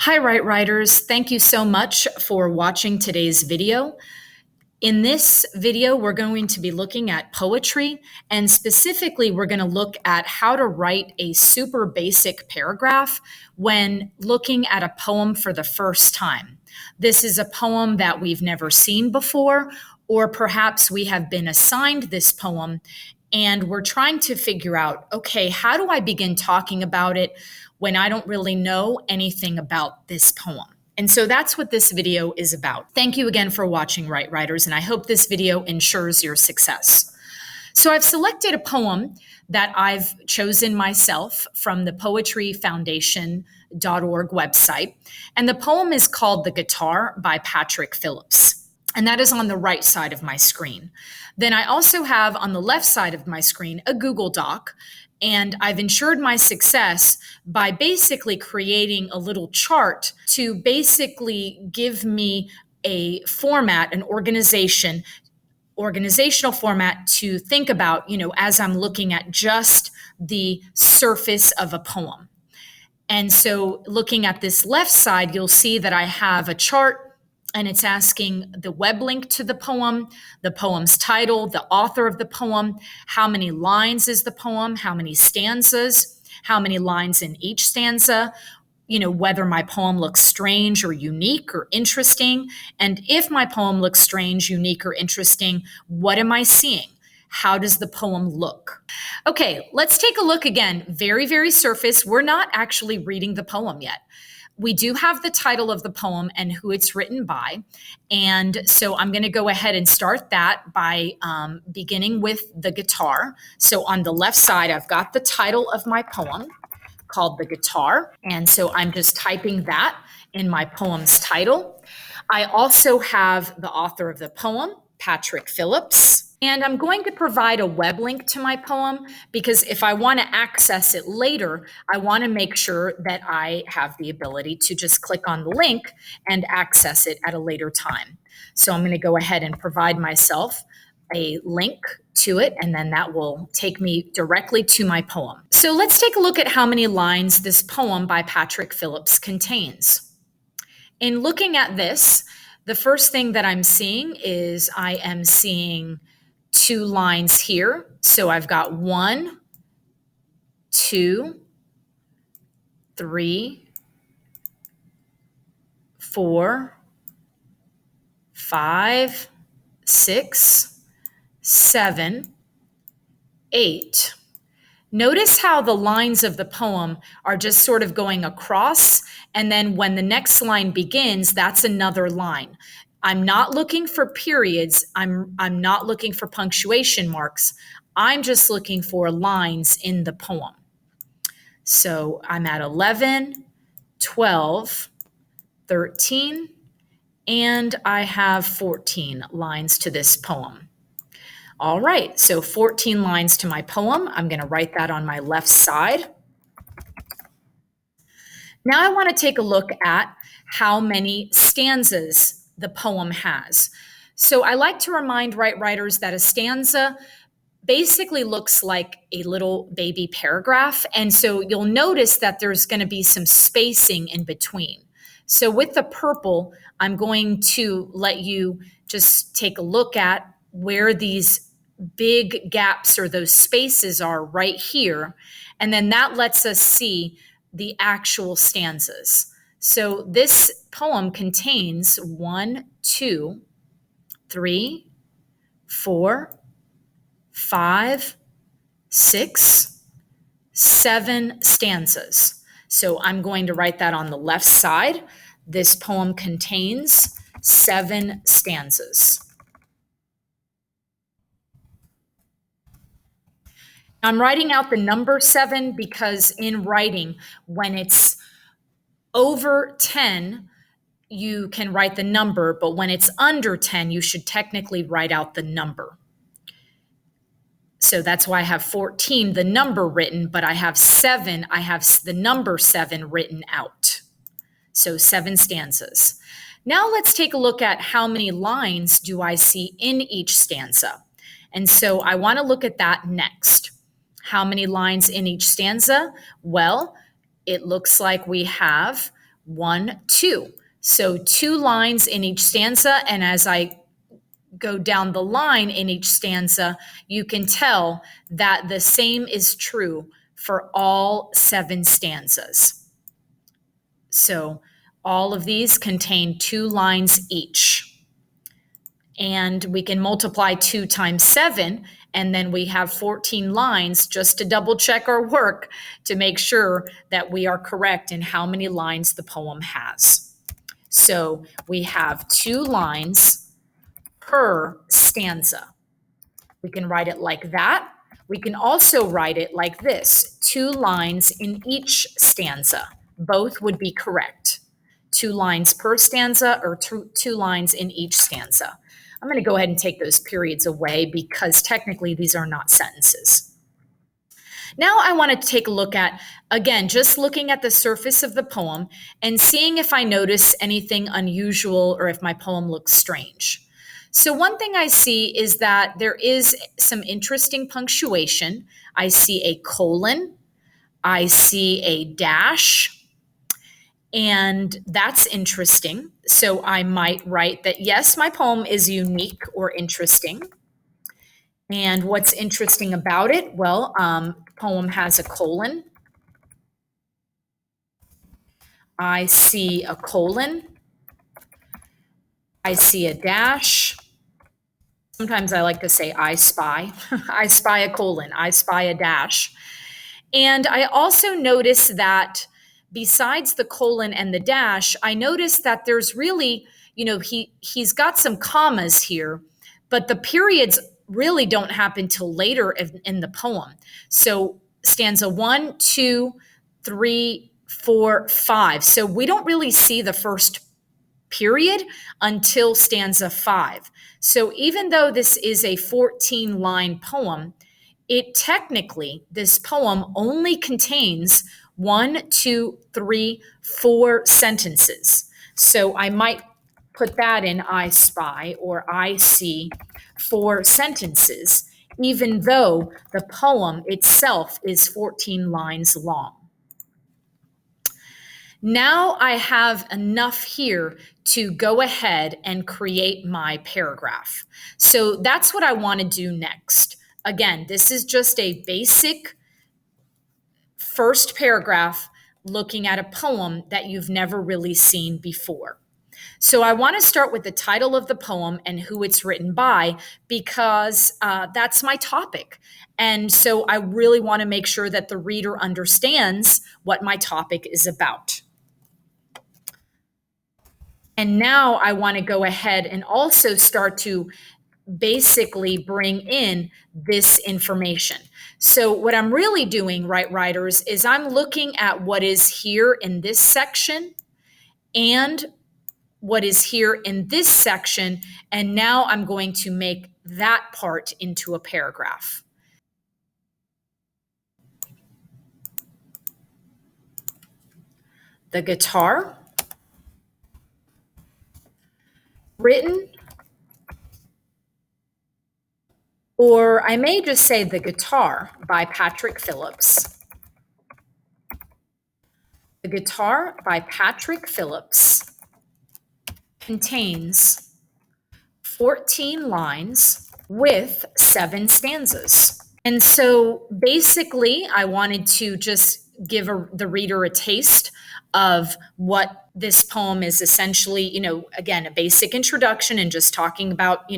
Hi, Right Writers. Thank you so much for watching today's video. In this video, we're going to be looking at poetry, and specifically, we're going to look at how to write a super basic paragraph when looking at a poem for the first time. This is a poem that we've never seen before, or perhaps we have been assigned this poem and we're trying to figure out, okay, how do I begin talking about it when I don't really know anything about this poem? And so that's what this video is about. Thank you again for watching, Right Writers, and I hope this video ensures your success. So I've selected a poem that I've chosen myself from the poetryfoundation.org website, and the poem is called The Guitar by Patrick Phillips. And that is on the right side of my screen. Then I also have on the left side of my screen a Google Doc, and I've ensured my success by basically creating a little chart to basically give me a format, an organizational format to think about, as I'm looking at just the surface of a poem. And so looking at this left side, you'll see that I have a chart, and it's asking the web link to the poem's title, the author of the poem, how many lines is the poem, how many stanzas, how many lines in each stanza, whether my poem looks strange or unique or interesting. And if my poem looks strange, unique, or interesting, what am I seeing? How does the poem look? Okay, let's take a look again. Very, very surface. We're not actually reading the poem yet. We do have the title of the poem and who it's written by. And so I'm going to go ahead and start that by beginning with the guitar. So on the left side, I've got the title of my poem called The Guitar. And so I'm just typing that in my poem's title. I also have the author of the poem, Patrick Phillips. And I'm going to provide a web link to my poem because if I want to access it later, I want to make sure that I have the ability to just click on the link and access it at a later time. So I'm going to go ahead and provide myself a link to it, and then that will take me directly to my poem. So let's take a look at how many lines this poem by Patrick Phillips contains. In looking at this, the first thing that I'm seeing is I am seeing 2 lines here. So I've got 1, 2, 3, 4, 5, 6, 7, 8. Notice how the lines of the poem are just sort of going across, and then when the next line begins, that's another line. I'm not looking for periods. I'm not looking for punctuation marks. I'm just looking for lines in the poem. So I'm at 11, 12, 13, and I have 14 lines to this poem. All right, so 14 lines to my poem. I'm going to write that on my left side. Now I want to take a look at how many stanzas the poem has. So I like to remind Right Writers that a stanza basically looks like a little baby paragraph. And so you'll notice that there's going to be some spacing in between. So with the purple, I'm going to let you just take a look at where these big gaps or those spaces are right here. And then that lets us see the actual stanzas. So this poem contains 1, 2, 3, 4, 5, 6, 7 stanzas. So I'm going to write that on the left side. This poem contains 7 stanzas. I'm writing out the number 7 because in writing, when it's over 10, you can write the number, but when it's under 10, you should technically write out the number. So that's why I have 14, the number written, but I have 7, I have the number 7 written out. So 7 stanzas. Now let's take a look at how many lines do I see in each stanza. And so I want to look at that next. How many lines in each stanza? Well, it looks like we have 1, 2. So 2 lines in each stanza, and as I go down the line in each stanza, you can tell that the same is true for all 7 stanzas. So all of these contain 2 lines each. And we can multiply 2 times 7, and then we have 14 lines just to double check our work to make sure that we are correct in how many lines the poem has. So we have 2 lines per stanza. We can write it like that. We can also write it like this, 2 lines in each stanza. Both would be correct. 2 lines per stanza or 2 lines in each stanza. I'm going to go ahead and take those periods away because technically these are not sentences. Now I want to take a look at, again, just looking at the surface of the poem and seeing if I notice anything unusual or if my poem looks strange. So one thing I see is that there is some interesting punctuation. I see a colon, I see a dash, and that's interesting. So I might write that, yes, my poem is unique or interesting. And what's interesting about it? Well, the poem has a colon. I see a colon. I see a dash. Sometimes I like to say I spy. I spy a colon. I spy a dash. And I also notice that besides the colon and the dash, I notice that there's really, he's got some commas here, but the periods really don't happen till later in the poem. So stanza 1, 2, 3, 4, 5. So we don't really see the first period until stanza 5. So even though this is a 14-line poem, this poem only contains 1, 2, 3, 4 sentences. So I might put that in I spy or I see 4 sentences, even though the poem itself is 14 lines long. Now I have enough here to go ahead and create my paragraph. So that's what I want to do next. Again, this is just a basic first paragraph looking at a poem that you've never really seen before. So I want to start with the title of the poem and who it's written by because that's my topic. And so I really want to make sure that the reader understands what my topic is about. And now I want to go ahead and also start to basically bring in this information. So what I'm really doing, right, writers, is I'm looking at what is here in this section and what is here in this section, and now I'm going to make that part into a paragraph. The guitar, written, or I may just say The Guitar by Patrick Phillips. The Guitar by Patrick Phillips contains 14 lines with 7 stanzas. And so basically, I wanted to just give the reader a taste of what this poem is essentially, again, a basic introduction and just talking about,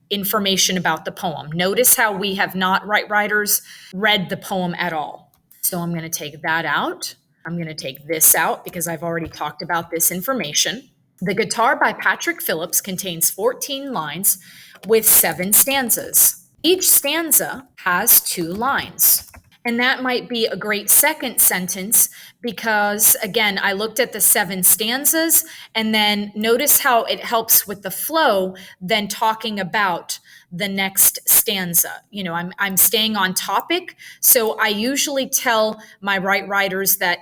information about the poem. Notice how we have not, right, writers, read the poem at all. So I'm going to take that out. I'm going to take this out because I've already talked about this information. The Guitar by Patrick Phillips contains 14 lines with 7 stanzas. Each stanza has 2 lines. And that might be a great second sentence because, again, I looked at the 7 stanzas and then notice how it helps with the flow then talking about the next stanza. I'm staying on topic. So I usually tell my writers that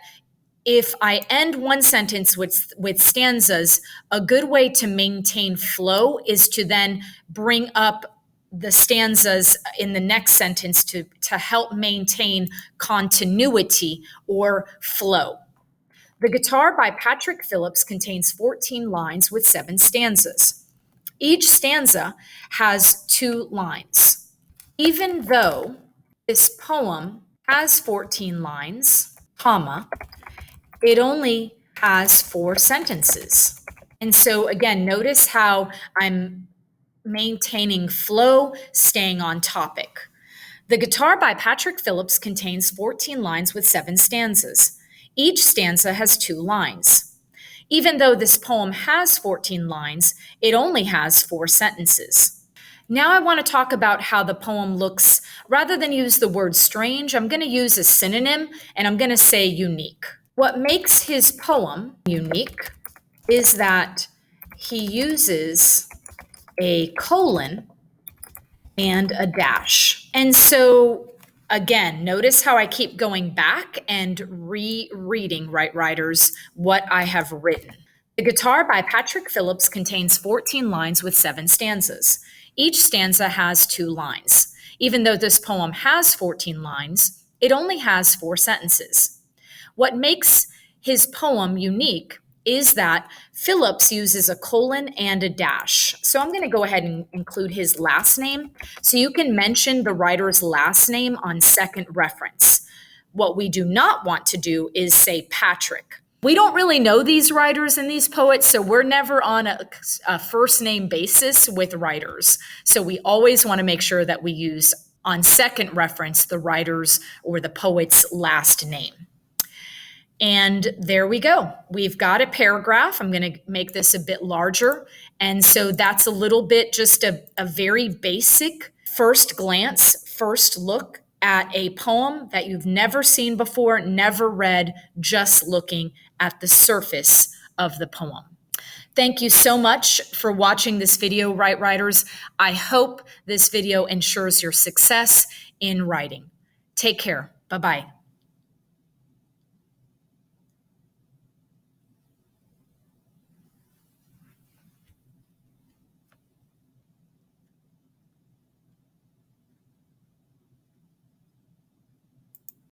if I end one sentence with stanzas, a good way to maintain flow is to then bring up the stanzas in the next sentence to help maintain continuity or flow. The Guitar by Patrick Phillips contains 14 lines with 7 stanzas. Each stanza has 2 lines. Even though this poem has 14 lines, comma, it only has 4 sentences. And so again, notice how I'm maintaining flow, staying on topic. The Guitar by Patrick Phillips contains 14 lines with 7 stanzas. Each stanza has 2 lines. Even though this poem has 14 lines, it only has 4 sentences. Now I want to talk about how the poem looks. Rather than use the word strange, I'm going to use a synonym, and I'm going to say unique. What makes his poem unique is that he uses a colon and a dash. And so again, notice how I keep going back and rereading, Right Writers, what I have written. The Guitar by Patrick Phillips contains 14 lines with 7 stanzas. Each stanza has 2 lines. Even though this poem has 14 lines, it only has 4 sentences. What makes his poem unique is that Phillips uses a colon and a dash. So I'm going to go ahead and include his last name. So you can mention the writer's last name on second reference. What we do not want to do is say Patrick. We don't really know these writers and these poets, so we're never on a first name basis with writers. So we always want to make sure that we use on second reference the writer's or the poet's last name. And there we go. We've got a paragraph. I'm going to make this a bit larger. And so that's a little bit just a very basic first glance, first look at a poem that you've never seen before, never read, just looking at the surface of the poem. Thank you so much for watching this video, Right Writers. I hope this video ensures your success in writing. Take care. Bye-bye.